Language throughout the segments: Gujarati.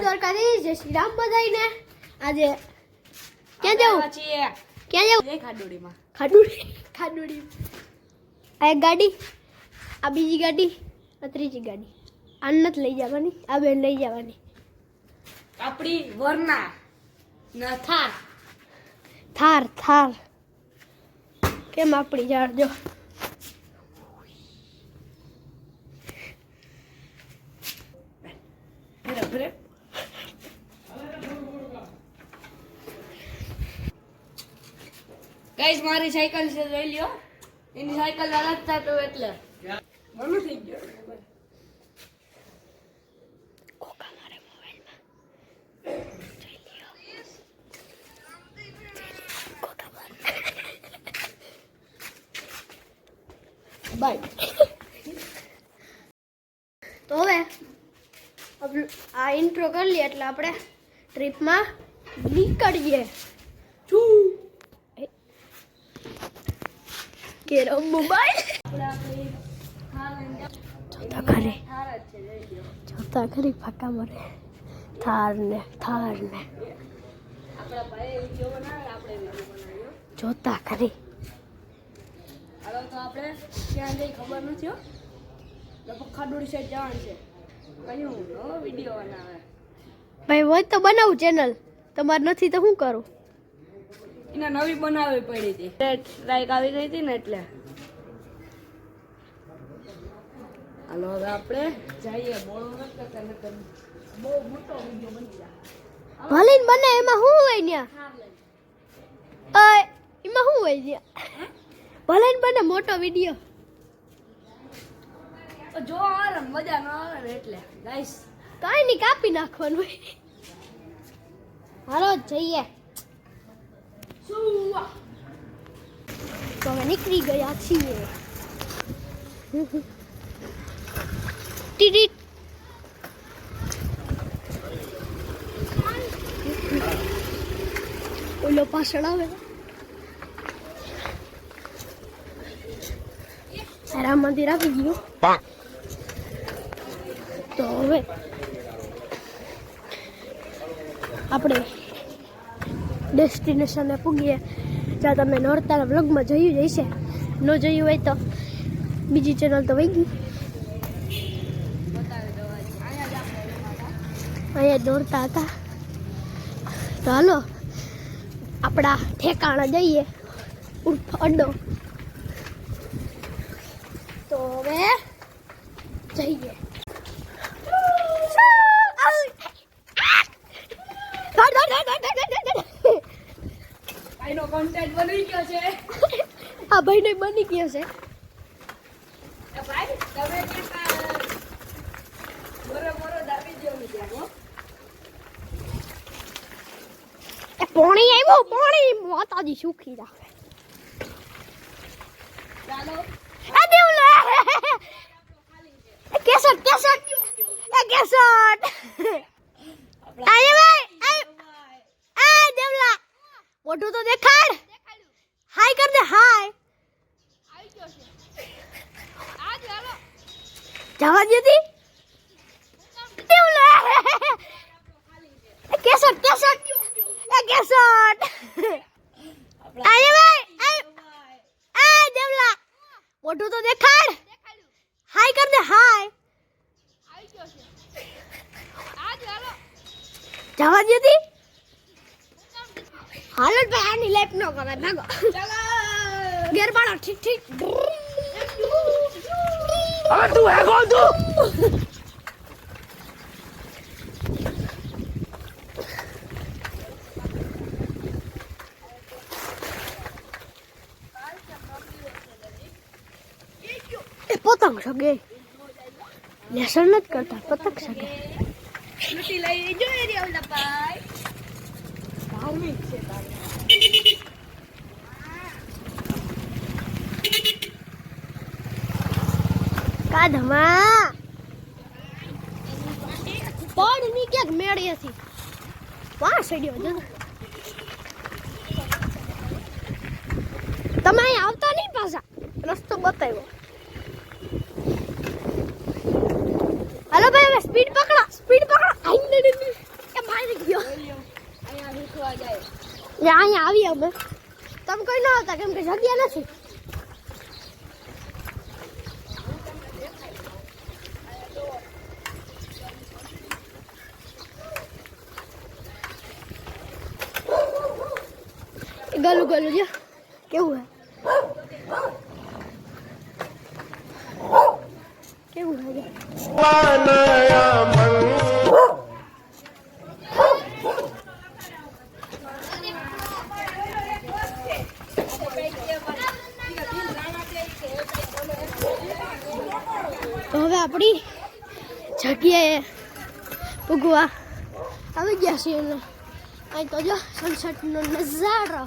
દ્વારકાધીશ, જય શ્રી રામ બધાઈને. આજે ક્યાં જવું? ક્યાં જવું? ખાડુડી. આ એક ગાડી, આ બીજી ગાડી, આ ત્રીજી ગાડી. આ નથી લઈ જવાની, આ બેન લઈ જવાની. આપણી વરના ના થાર કેમ આપણી જાડજો. ગાઈસ મારી સાયકલ છે, લઈ લ્યો. એની સાયકલ અલગ થતો એટલે મનું થઈ ગયો. કોકા મારે મોબાઈલમાં જોઈ લ્યો. કોકા મારે બાય. તો હવે આ ઇન્ટ્રો કરી લઈએ એટલે આપણે ટ્રીપમાં નીકળીએ. કેરો મોબાઈલ જોતા ખરી ફાકા મરે. થાર ને આપણા ભાઈ વિડિયો બનાવે, આપણે વિડિયો બનાવ્યો. જોતા ખરી. હાલો તો આપણે ક્યાં જઈ ખબર નથી હો. લગભગ ખાડોડી સાઈડ જવાનું છે. કયું વિડિયો બનાવે ભાઈ હોય તો બનાવું ચેનલ, તમારે નથી તો શું કરું? એને નવી બનાવવી પડી હતી, સ્ટ્રાઇક આવી ગઈ હતી ને એટલે. હાલો હવે આપણે જઈએ. બોલો બહુ મોટો વિડિયો બની જાય. ભલે ને બને, એમાં શું હોય ન્યા? એમાં શું હોય ન્યા? ભલે ને બને મોટો વિડિયો. જો આવે મજા ન આવે ને એટલે ગાઈસ કાઈ નહીં, કાપી નાખવાનું હોય. હાલો જઈએ. તો અમે નીકળી ગયા છીએ. ટીટી ઓલો પાછળ આવે. રામ મંદિર આવી ગયું. તો હવે આપણે ડેસ્ટિનેશને પૂગીએ જ્યાં તમે નોરતાના વ્લોગમાં જોયું જ હશે. ન જોયું હોય તો બીજી ચેનલ તો વહી ગઈ. અહીંયા દોડતા હતા. તો હાલો આપણા ઠેકાણા જઈએ, ઉર્ફ અડ્ડો. તો હવે જઈએ. ભાઈનો કોન્ટેક્ટ બની ગયો છે. આ ભાઈને બની ગયો છે. ભાઈ તમે બરોબર દાબી દો ને ત્યાં હો. પાણી આવ્યો, પાણી માતાજી સુખી રાખે. ચાલો એ દેવલા કેસટ આય ભાઈ આ દેવલા મોટું તો દેખાડ. હાય કર દે. હાય આવી ગયો છે. આ ચાલો જવા દીધી દેવલા. કેસટ આય ભાઈ આ દેવલા મોટું તો દેખાડ. હાય કર દે. હાય આવી ગયો છે. આ ચાલો જવા દીધી. હાલો ભાઈ આની લાઈફ નો કરે ભાગો. ચાલો ગેર પાડો. ઠીક હવે તું હે કોણ તું? એ પતંગ સગે લેસન નથી કરતા, પતંગ સગે. નથી લઈ જોઈએ રે ઓલા ભાઈ. ધાર્મિક છે તારે. કાઢમાં પડ ની ક્યાંક મેળી હતી. વાહ સડ્યો જો. તમે અહીં આવતા નહીં પાછા, રસ્તો બતાવ્યો. હાલો ભાઈ હવે સ્પીડ પકડો. આઈ અહીંયા આવી અમે તમે કોઈ ન આવતા કેમ કે જગ્યા નથી. ગલું ગલું જો કેવું હે કેવું હે તો હવે આપણી જગ્યાએ પૂગવા આવી ગયા છીએ ને અહીં તો જો સનસેટનો નજારો.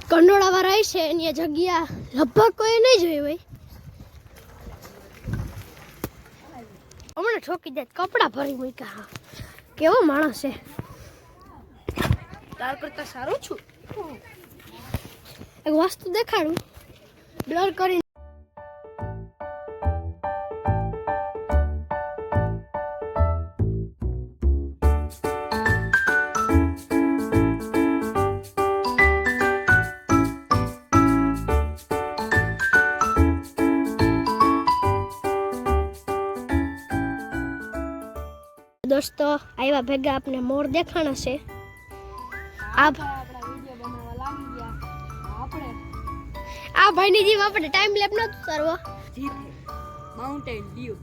કંડોળાવાળા છે એની જગ્યા લગભગ કોઈ નહીં જોઈ હોય. હમણાં ઠોકી દે કપડાં ભરી મૂક્યા. કેવો માણસ છે તાર કરતા સારું છું. એક વસ્તુ દેખાડું બ્લર કરી. દોસ્તો આવ્યા ભેગા આપને મોર દેખાણા છે. આ ભાઈની જીવ આપણે ટાઈમ લેપ નતો કરવો. માઉન્ટેન ડ્યુ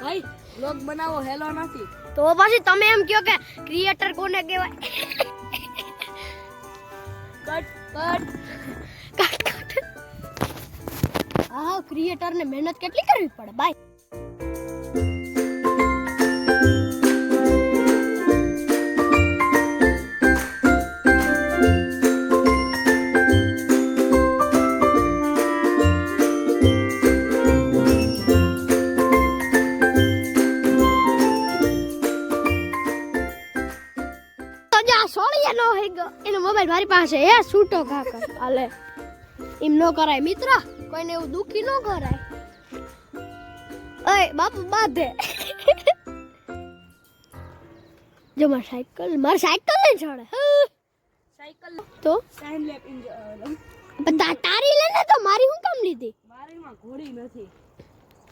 ભાઈ વ્લોગ બનાવો હેલો નથી તો પછી તમે એમ કહો કે ક્રિએટર કોને કહેવાય. કટ કટ કાટ કાટ. હા ક્રિએટર ને મહેનત કેટલી કરવી પડે બાય. એનો મોબાઈલ મારી પાસે હે છૂટો કાકા હાલે એમ નો કરાય મિત્ર કોઈને એવું દુખી ન કરાય. ઓય બાપુ બાધે જો મારી સાયકલ લઈ છોડે સાયકલ તો ટાઈમ લેપ તારી લે ને તો મારી હું કામ લીધી. મારીમાં ઘોડી નથી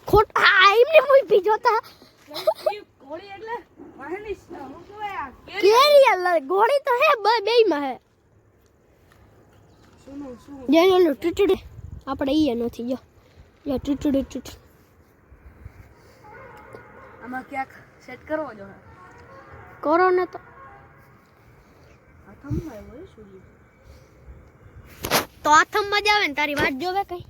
ખોટ આ એમને મુઈ પી જોતા ઘોડી એટલે વાહની હું કહેવાય કેરી ઘોડી તો હે બેય માં હે. શું જે ઓલું ટૂટડે આપણે ઈ નથી જો જો ટૂટડે આમાં ક્યાંક સેટ કરવો જો કરો ને તો હાથમાં હોય શું તો હાથમાં જ આવે ને તારી વાત જોવે કઈ.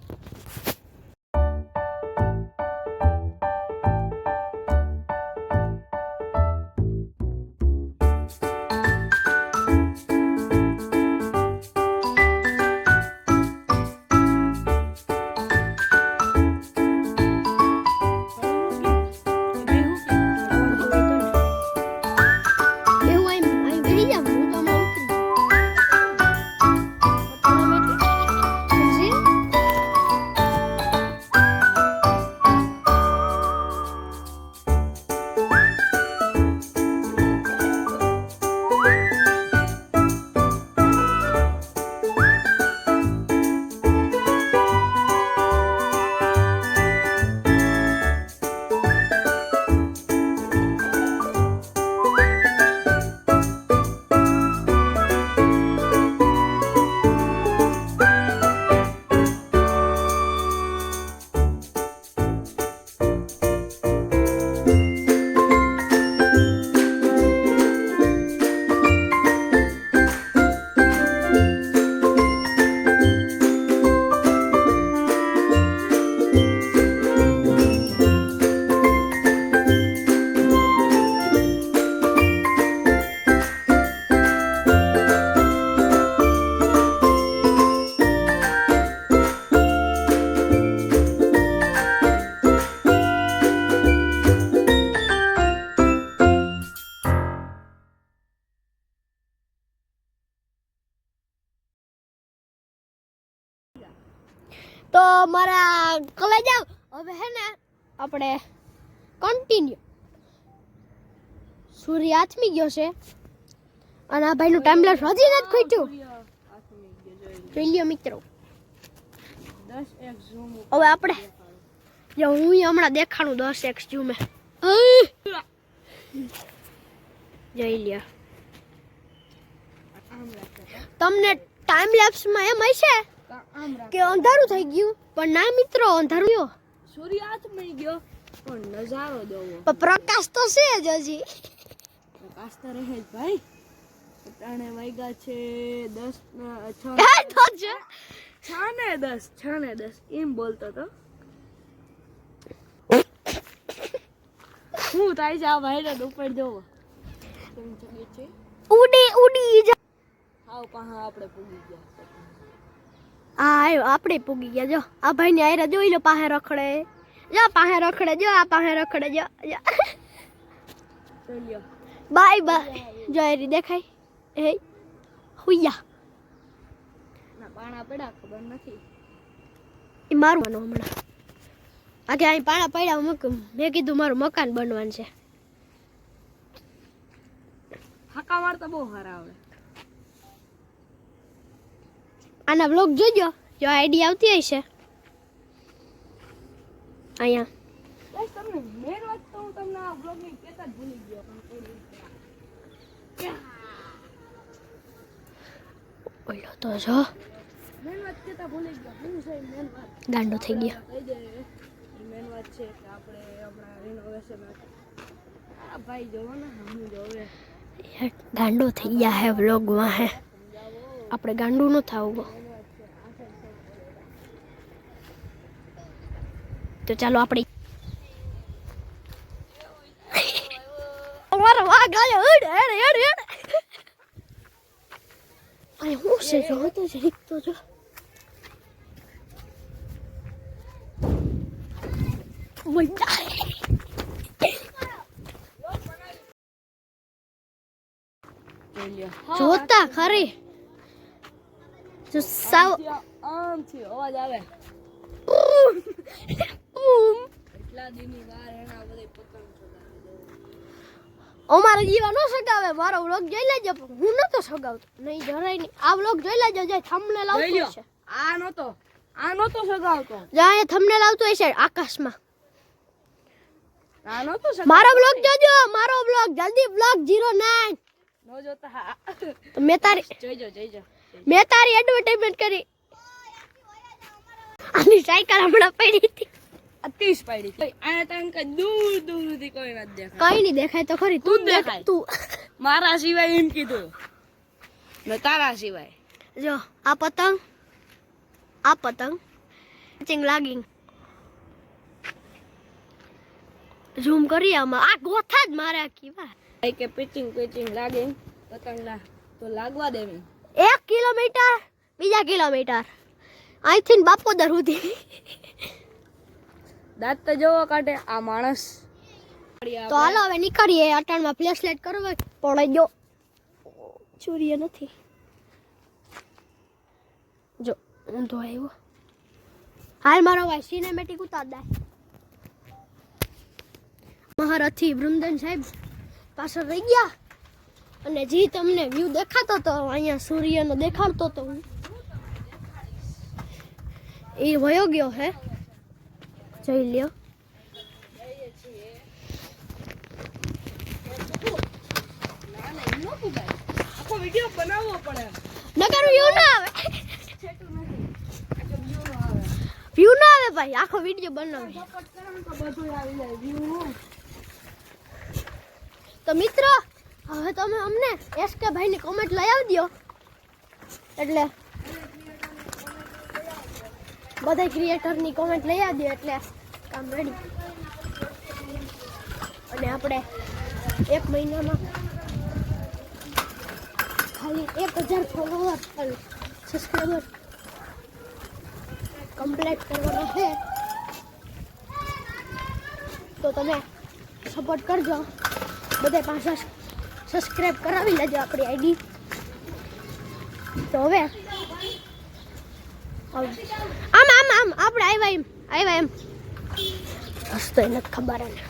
તો મારા કોલેજ જાવ હવે હે ને આપણે કન્ટિન્યુ સૂર્ય આથમી ગયો છે અને આ ભાઈનું ટાઈમ લેપ્સ હજી નથી ખૂટ્યું જોઈ લ્યો મિત્રો 10x ઝૂમ હવે આપણે જો હું હમણાં દેખાડું 10x ઝૂમે જોઈ લ્યો તમને ટાઈમ લેપ્સમાં એમ હશે કે અંધારું થઈ ગયું પણ ના મિત્રો અંધારું ગયો સૂર્ય આથમી ગયો પણ નજારો જોવો પણ પ્રકાશ તો છે જ હજી પ્રકાશ તો રહે જ ભાઈ અટાણે વાગ્યા છે 10 હે તો છે 6 ને 10 એમ બોલતો તો હું થાય છે આ ભાઈ ને ઉપર જોવો કેમ જગે છે ઉડી જા હાવ પાહા આપણે પૂગી ગયા આયો આપણે પૂગી ગયા જો આ ભાઈ ને આયરા જોઈ લો પાહે રખડે જો પાહે રખડે જો આ પાહે રખડે જો ચાલ્યો બાય બાય જો એરી દેખાય એ હુયા ના પાણા પડ્યા ખબર નથી એ મારું માનો હમણાં આગે અહીં પાણા પડ્યા મેં કીધું મારું મકાન બનવાનું છે હાકા મારતા બહુ સારા આવડે આના વ્લોગ જોજો જો આઈડી આવતી હશે અહીંયા બસ તમને મેન વાત તો હું તમને આ બ્લોગ ની કેતા જ ભૂલી ગયો ઓલો તો જો મેન વાત કેતા ભૂલી ગયો હું છે મેન વાત ગાંડો થઈ ગયો કહી દે મેન વાત છે કે આપણે હમણાં રિનોવેશન આ ભાઈ જોવો ને હું જોવે ગાંડો થઈ ગયા હે વ્લોગમાં હે આપણે ગાંડું ન થાવું તો ચાલો આપણે મારો વાઘ આયો હેડ હેડ હેડ હેડ અરે હું છે જો તો જરીક તો જો જોતા ખરી જો સાવ આમ છે અવાજ આવે એટલા દીની વાર એના બધે પતંગ અમારા જીવા નો સગાવે મારો વ્લોગ જોઈ લેજો હું નતો સગાવતો નહીં જરાય નહીં આ વ્લોગ જોઈ લેજો જે થંબનેલ આવતું હશે આ નતો સગાવતો જાય થંબનેલ આવતું હશે આકાશમાં આ નતો સગાવતો મારો વ્લોગ જોજો મારો વ્લોગ જલ્દી વ્લોગ 09 નો જોતા મેં તારી જોઈજો મેં તારી એડવર્ટાઇઝમેન્ટ કરી આની સાયકલ હમણાં પડી હતી 30 પાડી છે આ તને કઈ દૂર દૂરથી કોઈ નથી દેખાય કઈ નહીં દેખાય તો ખરી તું દેખાય. તું મારા સિવાય એમ કીધું ને તારા સિવાય જો આ પતંગ ચિંગ લાગી ઝૂમ કરી આમાં આ ગોથા જ મારા કીવા ભાઈ કે પિચિંગ લાગે પતંગના તો લાગવા દેવી 1 કિલોમીટર બીજા કિલોમીટર અહીંથી બાપોદર સુધી દાંત તો જોવો કાઢે આ માણસ તો હાલો હવે નીકળીએ અટાણમાં ફ્લેશલાઇટ કરવા પડે જો સૂર્ય નથી જો ઊંધો આવ્યો હાલ મારો ભાઈ સિનેમેટિક ઉતાર દે મહારથી વૃંદન સાહેબ પાછળ રહી ગયા અને જે તમને વ્યૂ દેખાતો તો અહીંયા સૂર્યનો દેખાડતો તો એ વયો ગયો હે જોઈ લ્યો આખો વિડિયો બનાવવો પડે નકર વ્યૂ ના આવે વ્યૂ ના આવે ભાઈ આખો વિડિયો બનાવી તો મિત્રો હવે તમે અમને એસકે ભાઈની કોમેન્ટ લઈ આવજો એટલે બધા ક્રિએટરની કોમેન્ટ લઈ આવજો એટલે કામ રેડી અને આપણે 1 મહિનામાં ખાલી 1000 ફોલોવર અને સબસ્ક્રાઇબર કમ્પ્લીટ કરવાનો છે તો તમે સપોર્ટ કરજો બધે પાછા સબસ્ક્રાઇબ કરાવી લેજો આપણી આઈડી તો હવે આમ આમ આમ આપણે આવ્યા એમ હસતો નથી ખબર એને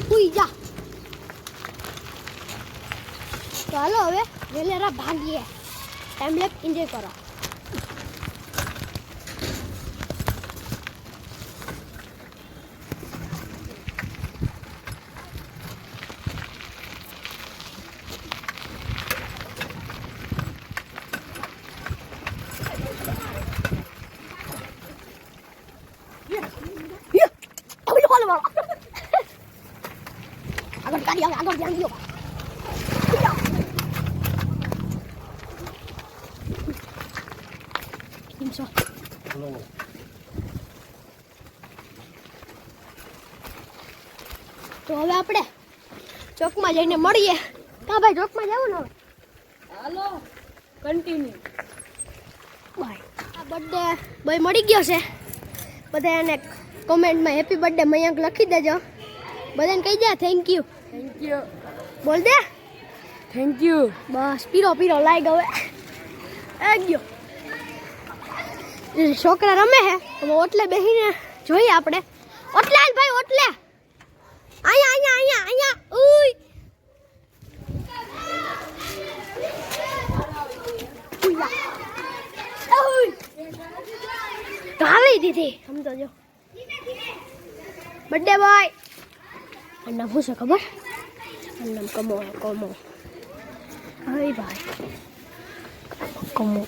હુઈ જા તો હાલો હવે વેલેરા ભાગીએ ટાઈમ લેપ એન્જોય કરો આગળ ધ્યાન તો હવે આપણે ચોકમાં જઈને મળીએ કા ભાઈ ચોકમાં જવું ને હવે હાલો કન્ટિન્યુ બાય આ બર્થડે બોય મળી ગયો છે બધા એને કોમેન્ટમાં હેપી બર્થડે મયંક લખી દેજો બધાને કહી દે થેન્ક યુ બોલ દે થેન્ક યુ બસ પીરો લાઈ ગયો એ ગયો છોકરા રમે હે હવે ઓટલે બેસીને જોઈએ આપણે ઓટલે હાલ ભાઈ ઓટલે અહીંયા ઉઈ ગાલી દીધી સમજો જો બર્થડે બોય નામ શું છે ખબર નામ કમો હાય ભાઈ કમો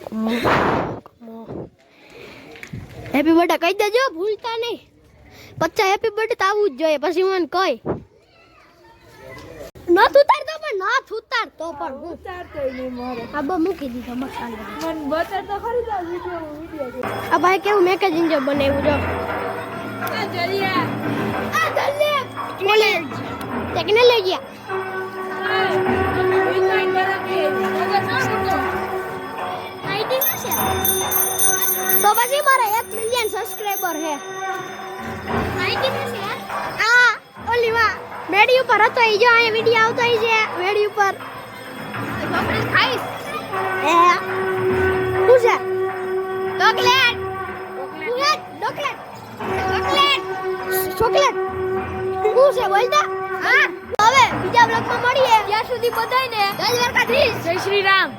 હેપી બર્થડે કહી દેજો ભૂલતા નહીં 50 હેપી બર્થડે તો આવવું જ જોઈએ પછી મને કહી ના ઉતારતો પણ હું ઉતારતો નહીં મારે આ બા મૂકી દીધો મસાલો મને બતાતો ખરી તો વિડિયો આ ભાઈ કેવું મેકેજ ઇન્જર બનાવ્યું જો આ જલિયા કોલેજ ટેકનોલોજી તો પછી મારે 1 મિલિયન સબસ્ક્રાઇબર હે આ ઓલી વા મેડી ઉપર હતો ઈ જો અહીંયા વિડિયો આવતો ઈ છે મેડી ઉપર ચોકલેટ ખાઈશ એ શું છે ચોકલેટ શું છે બોલતા હા હવે બીજા બ્લોગમાં મળીએ ત્યાં સુધી બધાને જય દ્વારકાધીશ જય શ્રી રામ